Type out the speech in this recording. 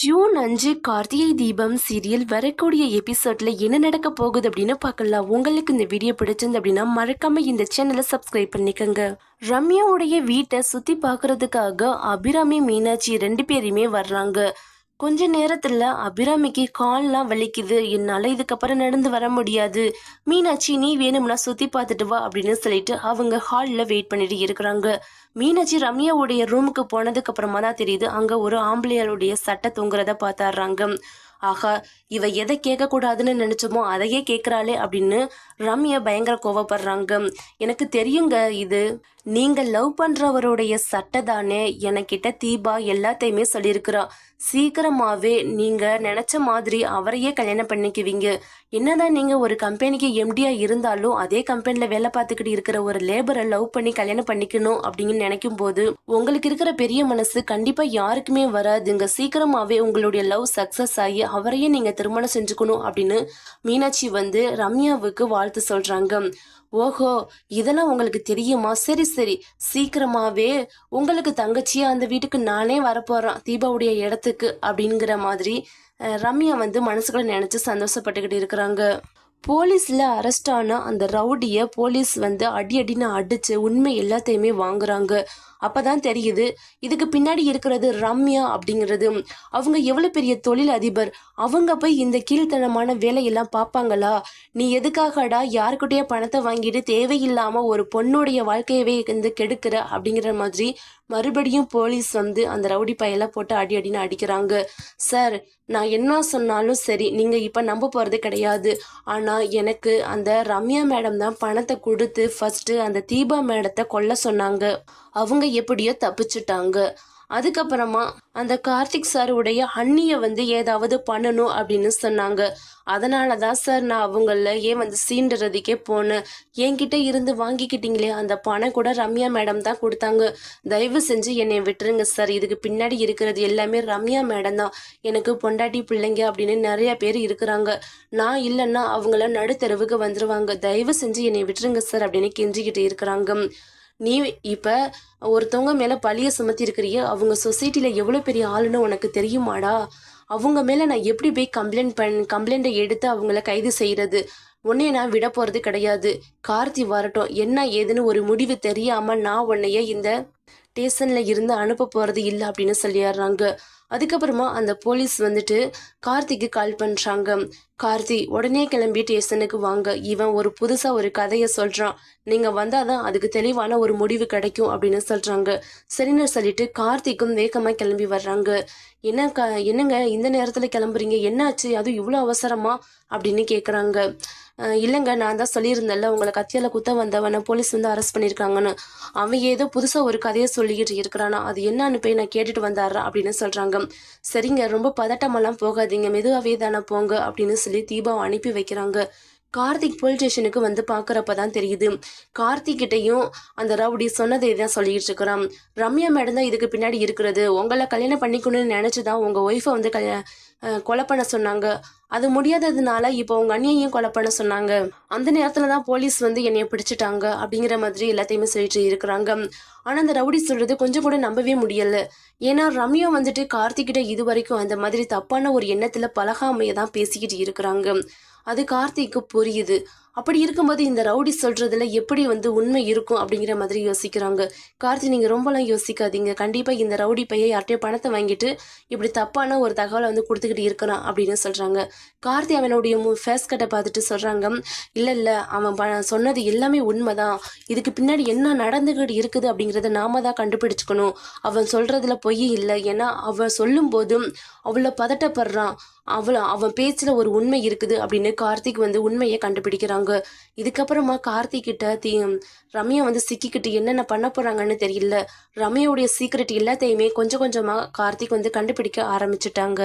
June 5 Karthigai Deepam serial வரக்கூடிய எபிசோட்ல என்ன நடக்க போகுது அப்படின்னு பார்க்கலாம். உங்களுக்கு இந்த வீடியோ பிடிச்சிருந்து அப்படின்னா மறக்காம இந்த சேனலை சப்ஸ்கிரைப் பண்ணிக்கோங்க. ரம்யாவுடைய வீட்டை சுத்தி பார்க்கறதுக்காக அபிராமி மீனாட்சி 2 பேருமே வர்றாங்க. கொஞ்ச நேரத்துல அபிராமிக்கு கால்லாம் வலிக்குது, என்னால இதுக்கப்புறம் நடந்து வர முடியாது, மீனாட்சி நீ வேணும்னா சுத்தி பார்த்துட்டு வா அப்படின்னு சொல்லிட்டு அவங்க ஹால்ல வெயிட் பண்ணிட்டு இருக்கிறாங்க. மீனாட்சி ரம்யாவுடைய ரூமுக்கு போனதுக்கு அப்புறமா தான் தெரியுது அங்க ஒரு ஆம்பளையாளுடைய சட்டை தொங்குறத பார்த்தாடுறாங்க. ஆகா, இவ எதை கேட்க கூடாதுன்னு நினைச்சோமோ அதையே கேட்கிறாளே அப்படின்னு ரம்யா பயங்கர கோவப்படுறாங்க. எனக்கு தெரியுங்க, இது நீங்க லவ் பண்றவருடைய சட்டை தானே, எனக்கிட்ட தீபா எல்லாத்தையுமே சொல்லியிருக்கிறா. சீக்கிரமாவே நீங்க நினைச்ச மாதிரி அவரையே கல்யாணம் பண்ணிக்குவீங்க. என்னதான் நீங்க ஒரு கம்பெனிக்கு எம்டியா இருந்தாலும் அதே கம்பெனில வேலை பார்த்துக்கிட்டு இருக்கிற ஒரு லேபரை லவ் பண்ணி கல்யாணம் பண்ணிக்கணும் அப்படின்னு நினைக்கும் போது உங்களுக்கு இருக்கிற பெரிய மனசு கண்டிப்பா யாருக்குமே வராதுங்க. சீக்கிரமாவே உங்களுடைய லவ் சக்சஸ் ஆகி அவரையே நீங்க திருமணம் செஞ்சுக்கணும் அப்படின்னு மீனாட்சி ரம்யாவுக்கு வாழ்த்து சொல்றாங்க. ஓஹோ, இதெல்லாம் உங்களுக்கு தெரியுமா? சரி சரி, சீக்கிரமாவே உங்களுக்கு தங்கச்சியா அந்த வீட்டுக்கு நானே வரப்போறேன் தீபாவுடைய இடத்துக்கு அப்படிங்கிற மாதிரி ரம்யா மனசுக்குள்ள நினைச்சு சந்தோஷப்பட்டுக்கிட்டு இருக்கிறாங்க. போலீஸ்ல அரெஸ்ட் ஆன அந்த ரவுடிய போலீஸ் அடி அடின்னு அடிச்சு உண்மை எல்லாத்தையுமே வாங்குறாங்க. அப்பதான் தெரியுது இதுக்கு பின்னாடி இருக்கிறது ரம்யா அப்படிங்கிறது. அவங்க எவ்வளவு பெரிய தொழில் அதிபர், அவங்க போய் இந்த கீழ்த்தனமான வேலையெல்லாம் பார்ப்பாங்களா? நீ எதுக்காகடா யாருக்கிட்டயே பணத்தை வாங்கிட்டு தேவையில்லாம ஒரு பொண்ணுடைய வாழ்க்கையவே கெடுக்கிற அப்படிங்கிற மாதிரி மறுபடியும் போலீஸ் அந்த ரவுடி பையெல்லாம் போட்டு அடி அடின்னு அடிக்கிறாங்க. சார், நான் என்ன சொன்னாலும் சரி, நீங்க இப்ப நம்ப போறது கிடையாது. ஆனா எனக்கு அந்த ரம்யா மேடம் தான் பணத்தை கொடுத்து ஃபர்ஸ்ட் அந்த தீபா மேடத்தை கொல்ல சொன்னாங்க. அவங்க எப்படியோ தப்பிச்சுட்டாங்க. அதுக்கப்புறமா அந்த கார்த்திக் சாருடைய அண்ணிய ஏதாவது பண்ணணும் அப்படின்னு சொன்னாங்க. அதனாலதான் சார் நான் அவங்கள சீண்டுறதுக்கே போனேன். என்கிட்ட இருந்து வாங்கிக்கிட்டீங்களே அந்த பணம் கூட ரம்யா மேடம் தான் கொடுத்தாங்க. தயவு செஞ்சு என்னை விட்டுருங்க சார். இதுக்கு பின்னாடி இருக்கிறது எல்லாமே ரம்யா மேடம் தான். எனக்கு பொண்டாட்டி பிள்ளைங்க அப்படின்னு நிறைய பேர் இருக்கிறாங்க. நான் இல்லைன்னா அவங்கள நடுத்தெருவுக்கு வந்துருவாங்க. தயவு செஞ்சு என்னை விட்டுருங்க சார் அப்படின்னு கெஞ்சிக்கிட்டு இருக்கிறாங்க. நீ இப்ப ஒருத்தவங்க மேல பழிய சுமத்தி இருக்கிறிய, அவங்க சொசைட்டில எவ்வளவு பெரிய ஆளுன்னு உனக்கு தெரியுமாடா? அவங்க மேல நான் எப்படி போய் கம்ப்ளைண்ட்டை எடுத்து அவங்கள கைது செய்யறது? உன்னைய நான் விட போறது கிடையாது. கார்த்தி வரட்டும், என்ன ஏதுன்னு ஒரு முடிவு தெரியாம நான் உன்னைய இந்த ஸ்டேஷன்ல இருந்து அனுப்ப போறது இல்லை அப்படின்னு சொல்லிடுறாங்க. அதுக்கப்புறமா அந்த போலீஸ் கார்த்திக்கு கால் பண்றாங்க. கார்த்தி, உடனே கிளம்பி ஸ்டேஷனுக்கு வாங்க. இவன் ஒரு புதுசா ஒரு கதையை சொல்றான். நீங்க வந்தாதான் அதுக்கு தெளிவான ஒரு முடிவு கிடைக்கும் அப்படின்னு சொல்றாங்க. சரின்னு சொல்லிட்டு கார்த்திக்கும் வேகமா கிளம்பி வர்றாங்க. என்னங்க இந்த நேரத்துல கிளம்புறீங்க? என்னாச்சு? அதுவும் இவ்வளவு அவசரமா அப்படின்னு கேக்குறாங்க. இல்லைங்க, நான் தான் சொல்லியிருந்தேன்ல உங்களை கத்தியால குத்த வந்தவனை போலீஸ் அரெஸ்ட் பண்ணியிருக்காங்கன்னு. அவன் ஏதோ புதுசாக ஒரு கதையை சொல்லிக்கிட்டு இருக்கிறானா, அது என்னன்னு போய் நான் கேட்டுட்டு வந்தாரா அப்படின்னு சொல்கிறாங்க. சரிங்க, ரொம்ப பதட்டமெல்லாம் போகாதீங்க, மெதுவாகவே தானே போங்க அப்படின்னு சொல்லி தீபாவை அனுப்பி வைக்கிறாங்க. கார்த்திக் போலீஸ் ஸ்டேஷனுக்கு பார்க்குறப்ப தான் தெரியுது கார்த்திக் கிட்டையும் அந்த ரவுடி சொன்னதை தான் சொல்லிட்டு இருக்கிறான். ரம்யா மேடம் தான் இதுக்கு பின்னாடி இருக்கிறது. உங்களை கல்யாணம் பண்ணிக்கணும்னு நினச்சிதான் உங்கள் ஒய்ஃபை கொலை பண்ண சொன்னாங்க. அது முடியாததுனால இப்போ உங்க அண்ணியையும் கொலை பண்ண சொன்னாங்க. அந்த நேரத்துல தான் போலீஸ் என்னைய பிடிச்சிட்டாங்க அப்படிங்கிற மாதிரி எல்லாத்தையுமே சொல்லிட்டு இருக்கிறாங்க. ஆனா அந்த ரவுடி சொல்றது கொஞ்சம் கூட நம்பவே முடியல. ஏன்னா ரம்யா கார்த்திகிட்ட இது வரைக்கும் அந்த மாதிரி தப்பான ஒரு எண்ணத்துல பழகாமையை தான் பேசிக்கிட்டு இருக்கிறாங்க. அது கார்த்திக்கு புரியுது. அப்படி இருக்கும்போது இந்த ரவுடி சொல்றதுல எப்படி உண்மை இருக்கும் அப்படிங்கிற மாதிரி யோசிக்கிறாங்க. கார்த்தி, நீங்க ரொம்பலாம் யோசிக்காதீங்க. கண்டிப்பா இந்த ரவுடி பைய யார்கிட்டயும் பணத்தை வாங்கிட்டு இப்படி தப்பான ஒரு தகவலை கொடுத்துக்கிட்டு இருக்கிறான் அப்படின்னு சொல்றாங்க. கார்த்தி அவனுடைய ஃபேஸ் கட்டை பார்த்துட்டு சொல்றாங்க, இல்ல அவன் சொன்னது எல்லாமே உண்மைதான். இதுக்கு பின்னாடி என்ன நடந்துகிட்டு இருக்குது அப்படிங்கிறத நாம தான் கண்டுபிடிச்சுக்கணும். அவன் சொல்றதுல பொய் இல்லை. ஏன்னா அவன் சொல்லும் போதும் அவ்வளோ பதட்டப்படுறான். அவன் பேச்சுல ஒரு உண்மை இருக்குது அப்படின்னு கார்த்திக் உண்மையை கண்டுபிடிக்கிறாங்க. இதுக்கப்புறமா கார்த்திக் கிட்ட ரம்யா சிக்கிக்கிட்டு என்னென்ன பண்ண போறாங்கன்னு தெரியல. ரம்யாவுடைய சீக்ரெட் எல்லாத்தையுமே கொஞ்சம் கொஞ்சமா கார்த்திக் கண்டுபிடிக்க ஆரம்பிச்சுட்டாங்க.